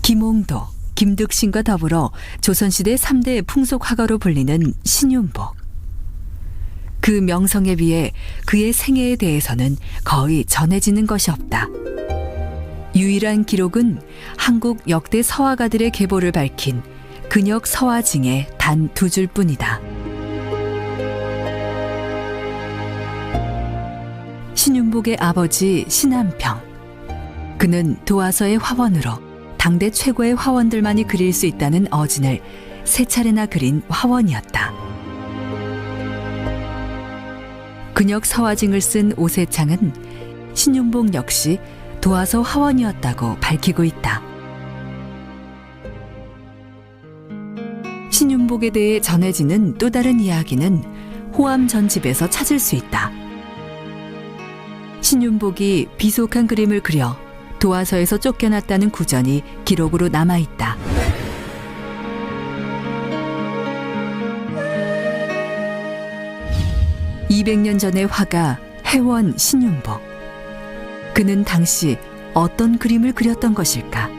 김홍도, 김득신과 더불어 조선시대 3대 풍속화가로 불리는 신윤복. 그 명성에 비해 그의 생애에 대해서는 거의 전해지는 것이 없다. 유일한 기록은 한국 역대 서화가들의 계보를 밝힌 근역 서화징의 단 2줄 뿐이다. 신윤복의 아버지 신한평. 그는 도화서의 화원으로 당대 최고의 화원들만이 그릴 수 있다는 어진을 3차례나 그린 화원이었다. 근역 서화징을 쓴 오세창은 신윤복 역시 도화서 화원이었다고 밝히고 있다. 신윤복에 대해 전해지는 또 다른 이야기는 호암전집에서 찾을 수 있다. 신윤복이 비속한 그림을 그려 도화서에서 쫓겨났다는 구전이 기록으로 남아있다. (200년) 전의 화가 해원 신윤복. 그는 당시 어떤 그림을 그렸던 것일까?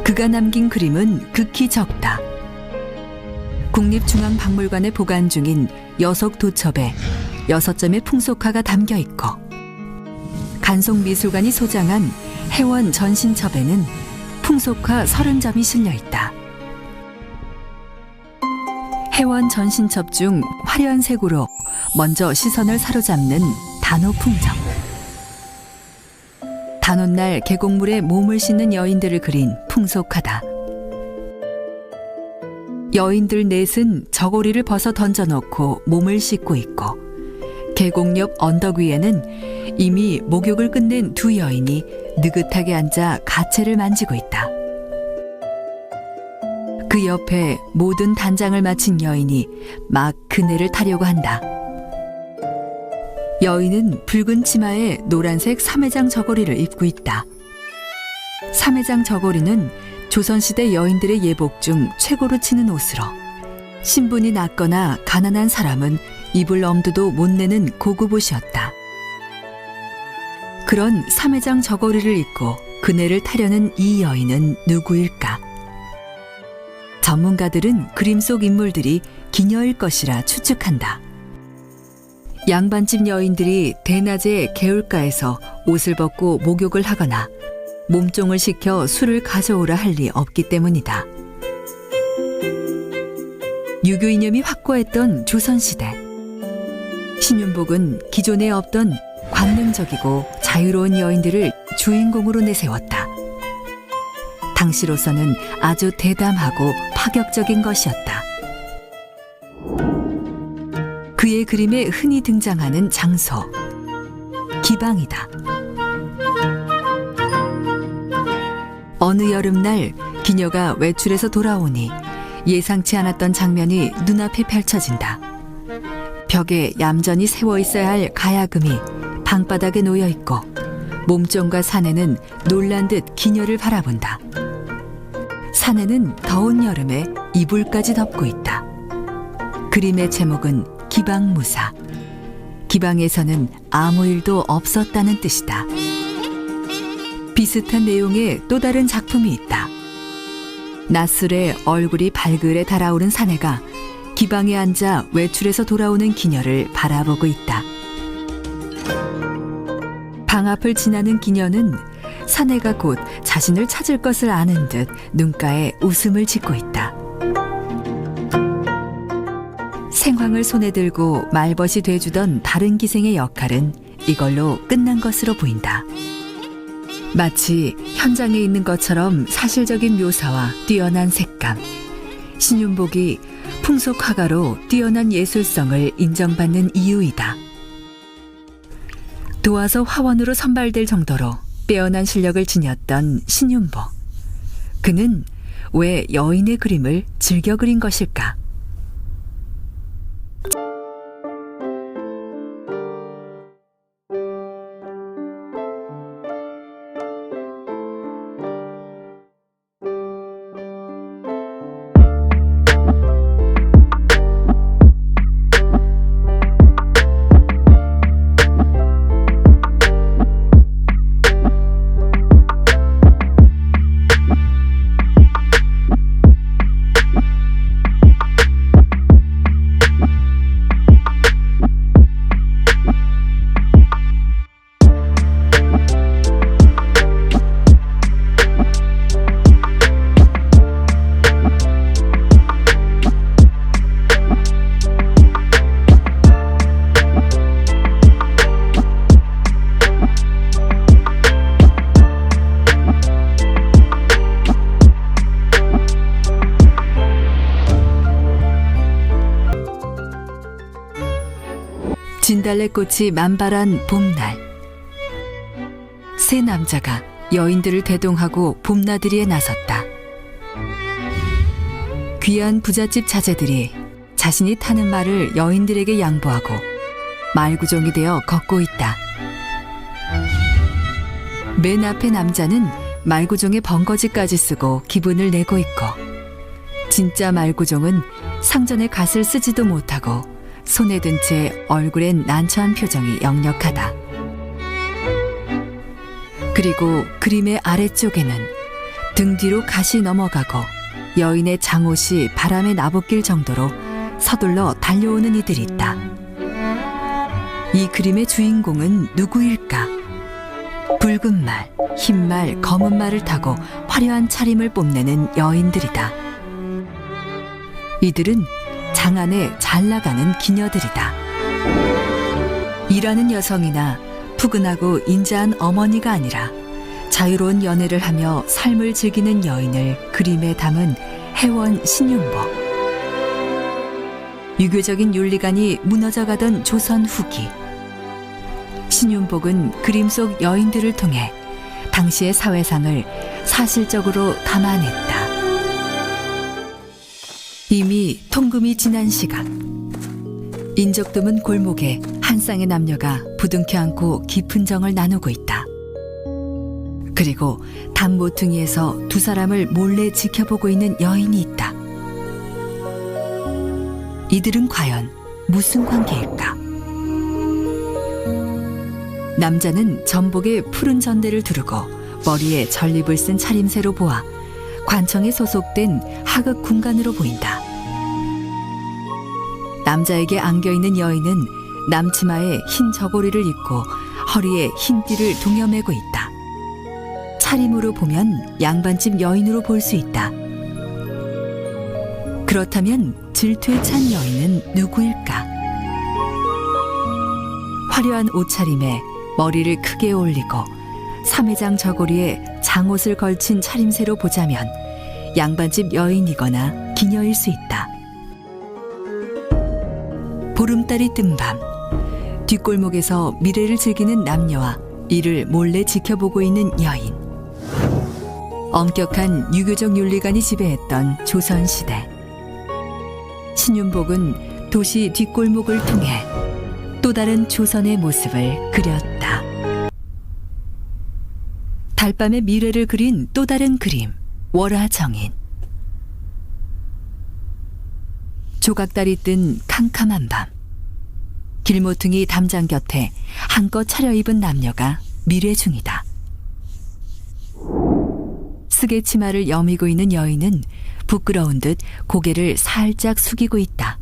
그가 남긴 그림은 극히 적다. 국립중앙박물관에 보관 중인 여석도첩에 6점의 풍속화가 담겨 있고, 간송미술관이 소장한 해원 전신첩에는 풍속화 30점이 실려 있다. 해원 전신첩 중 화려한 색으로 먼저 시선을 사로잡는 단오풍정. 단오날 계곡물에 몸을 씻는 여인들을 그린 풍속화다. 여인들 넷은 저고리를 벗어 던져놓고 몸을 씻고 있고, 계곡 옆 언덕 위에는 이미 목욕을 끝낸 2 여인이 느긋하게 앉아 가채를 만지고 있다. 그 옆에 모든 단장을 마친 여인이 막 그네를 타려고 한다. 여인은 붉은 치마에 노란색 삼회장 저고리를 입고 있다. 삼회장 저고리는 조선시대 여인들의 예복 중 최고로 치는 옷으로, 신분이 낮거나 가난한 사람은 입을 엄두도 못 내는 고급 옷이었다. 그런 삼회장 저고리를 입고 그네를 타려는 이 여인은 누구일까? 전문가들은 그림 속 인물들이 기녀일 것이라 추측한다. 양반집 여인들이 대낮에 개울가에서 옷을 벗고 목욕을 하거나 몸종을 시켜 술을 가져오라 할 리 없기 때문이다. 유교 이념이 확고했던 조선시대, 신윤복은 기존에 없던 관능적이고 자유로운 여인들을 주인공으로 내세웠다. 당시로서는 아주 대담하고 파격적인 것이었다. 그의 그림에 흔히 등장하는 장소, 기방이다. 어느 여름날 기녀가 외출해서 돌아오니 예상치 않았던 장면이 눈앞에 펼쳐진다. 벽에 얌전히 세워 있어야 할 가야금이 방바닥에 놓여 있고, 몸종과 사내는 놀란 듯 기녀를 바라본다. 사내는 더운 여름에 이불까지 덮고 있다. 그림의 제목은 기방무사. 기방에서는 아무 일도 없었다는 뜻이다. 비슷한 내용의 또 다른 작품이 있다. 낮술에 얼굴이 발그레 달아오른 사내가 기방에 앉아 외출해서 돌아오는 기녀를 바라보고 있다. 방 앞을 지나는 기녀는 사내가 곧 자신을 찾을 것을 아는 듯 눈가에 웃음을 짓고 있다. 생황을 손에 들고 말벗이 돼주던 다른 기생의 역할은 이걸로 끝난 것으로 보인다. 마치 현장에 있는 것처럼 사실적인 묘사와 뛰어난 색감, 신윤복이 풍속화가로 뛰어난 예술성을 인정받는 이유이다. 도화서 화원으로 선발될 정도로 빼어난 실력을 지녔던 신윤복. 그는 왜 여인의 그림을 즐겨 그린 것일까? 진달래꽃이 만발한 봄날, 세 남자가 여인들을 대동하고 봄나들이에 나섰다. 귀한 부잣집 자제들이 자신이 타는 말을 여인들에게 양보하고 말구종이 되어 걷고 있다. 맨 앞에 남자는 말구종의 번거지까지 쓰고 기분을 내고 있고, 진짜 말구종은 상전의 갓을 쓰지도 못하고 손에 든 채 얼굴엔 난처한 표정이 역력하다. 그리고 그림의 아래쪽에는 등 뒤로 갓이 넘어가고 여인의 장옷이 바람에 나부낄 정도로 서둘러 달려오는 이들이 있다. 이 그림의 주인공은 누구일까? 붉은 말, 흰 말, 검은 말을 타고 화려한 차림을 뽐내는 여인들이다. 이들은 장안에 잘 나가는 기녀들이다. 일하는 여성이나 푸근하고 인자한 어머니가 아니라 자유로운 연애를 하며 삶을 즐기는 여인을 그림에 담은 혜원 신윤복. 유교적인 윤리관이 무너져가던 조선 후기, 신윤복은 그림 속 여인들을 통해 당시의 사회상을 사실적으로 담아냈다. 이미 통금이 지난 시각, 인적 드문 골목에 한 쌍의 남녀가 부둥켜 안고 깊은 정을 나누고 있다. 그리고 담 모퉁이에서 두 사람을 몰래 지켜보고 있는 여인이 있다. 이들은 과연 무슨 관계일까? 남자는 전복에 푸른 전대를 두르고 머리에 전립을 쓴 차림새로 보아 관청에 소속된 하급 군관으로 보인다. 남자에게 안겨있는 여인은 남치마에 흰 저고리를 입고 허리에 흰 띠를 동여매고 있다. 차림으로 보면 양반집 여인으로 볼 수 있다. 그렇다면 질투에 찬 여인은 누구일까? 화려한 옷차림에 머리를 크게 올리고 삼회장 저고리에 장옷을 걸친 차림새로 보자면 양반집 여인이거나 기녀일 수 있다. 보름달이 뜬 밤, 뒷골목에서 미래를 즐기는 남녀와 이를 몰래 지켜보고 있는 여인. 엄격한 유교적 윤리관이 지배했던 조선시대, 신윤복은 도시 뒷골목을 통해 또 다른 조선의 모습을 그렸다. 달밤의 미래를 그린 또 다른 그림, 월화정인. 조각달이 뜬 캄캄한 밤, 길모퉁이 담장 곁에 한껏 차려입은 남녀가 미래 중이다. 스게 치마를 여미고 있는 여인은 부끄러운 듯 고개를 살짝 숙이고 있다.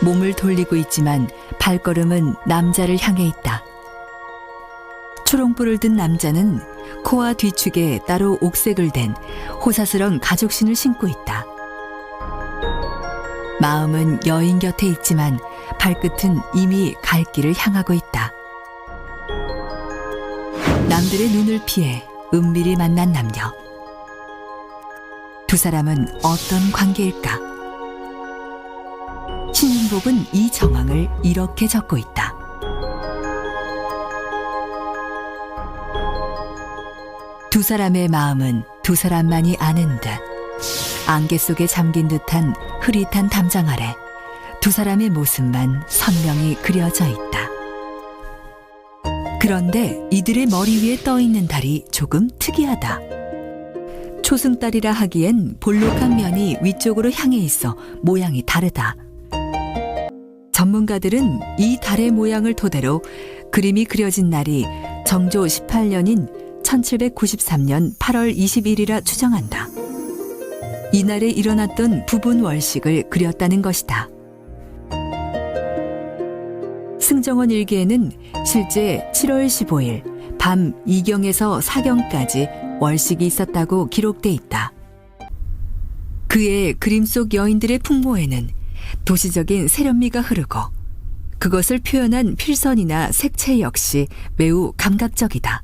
몸을 돌리고 있지만 발걸음은 남자를 향해 있다. 초롱불을 든 남자는 코와 뒤축에 따로 옥색을 댄 호사스런 가죽신을 신고 있다. 마음은 여인 곁에 있지만 발끝은 이미 갈 길을 향하고 있다. 남들의 눈을 피해 은밀히 만난 남녀. 두 사람은 어떤 관계일까? 신윤복은 이 정황을 이렇게 적고 있다. 두 사람의 마음은 두 사람만이 아는 듯 안개 속에 잠긴 듯한 흐릿한 담장 아래 두 사람의 모습만 선명히 그려져 있다. 그런데 이들의 머리 위에 떠 있는 달이 조금 특이하다. 초승달이라 하기엔 볼록한 면이 위쪽으로 향해 있어 모양이 다르다. 전문가들은 이 달의 모양을 토대로 그림이 그려진 날이 정조 18년인 1793년 8월 20일이라 추정한다. 이날에 일어났던 부분 월식을 그렸다는 것이다. 승정원 일기에는 실제 7월 15일 밤 2경에서 4경까지 월식이 있었다고 기록돼 있다. 그의 그림 속 여인들의 풍모에는 도시적인 세련미가 흐르고 그것을 표현한 필선이나 색채 역시 매우 감각적이다.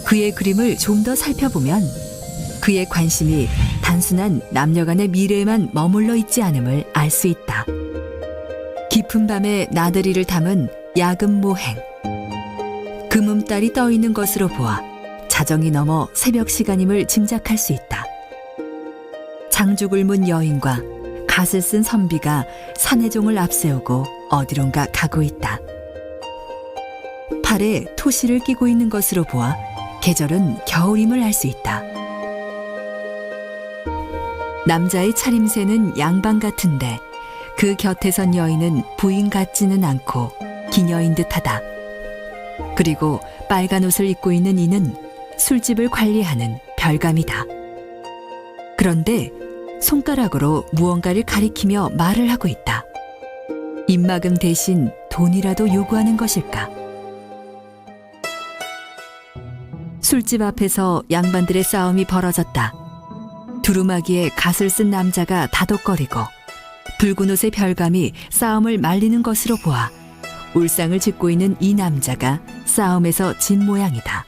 그의 그림을 좀 더 살펴보면 그의 관심이 단순한 남녀 간의 미래에만 머물러 있지 않음을 알 수 있다. 깊은 밤에 나들이를 담은 야금 모행. 금음달이 떠 있는 것으로 보아 자정이 넘어 새벽 시간임을 짐작할 수 있다. 장죽을 문 여인과 갓을 쓴 선비가 산해종을 앞세우고 어디론가 가고 있다. 팔에 토시를 끼고 있는 것으로 보아 계절은 겨울임을 알 수 있다. 남자의 차림새는 양반 같은데 그 곁에 선 여인은 부인 같지는 않고 기녀인 듯하다. 그리고 빨간 옷을 입고 있는 이는 술집을 관리하는 별감이다. 그런데 손가락으로 무언가를 가리키며 말을 하고 있다. 입막음 대신 돈이라도 요구하는 것일까? 술집 앞에서 양반들의 싸움이 벌어졌다. 두루마기에 갓을 쓴 남자가 다독거리고 붉은 옷의 별감이 싸움을 말리는 것으로 보아 울상을 짚고 있는 이 남자가 싸움에서 진 모양이다.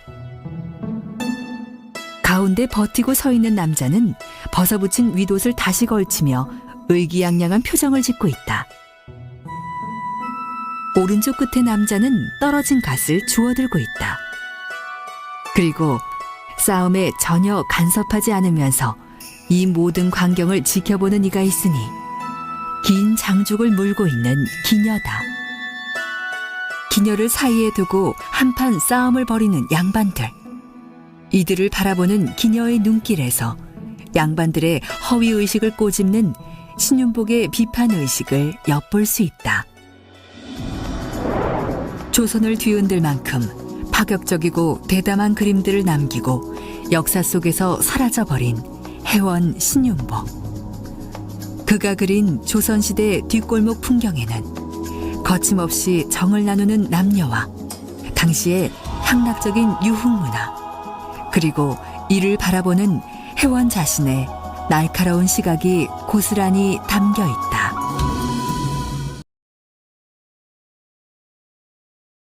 가운데 버티고 서 있는 남자는 벗어붙인 윗옷을 다시 걸치며 의기양양한 표정을 짓고 있다. 오른쪽 끝의 남자는 떨어진 갓을 주워들고 있다. 그리고 싸움에 전혀 간섭하지 않으면서 이 모든 광경을 지켜보는 이가 있으니 긴 장죽을 물고 있는 기녀다. 기녀를 사이에 두고 한판 싸움을 벌이는 양반들. 이들을 바라보는 기녀의 눈길에서 양반들의 허위의식을 꼬집는 신윤복의 비판의식을 엿볼 수 있다. 조선을 뒤흔들 만큼 파격적이고 대담한 그림들을 남기고 역사 속에서 사라져버린 해원 신윤복. 그가 그린 조선시대 뒷골목 풍경에는 거침없이 정을 나누는 남녀와 당시의 향락적인 유흥문화, 그리고 이를 바라보는 해원 자신의 날카로운 시각이 고스란히 담겨 있다.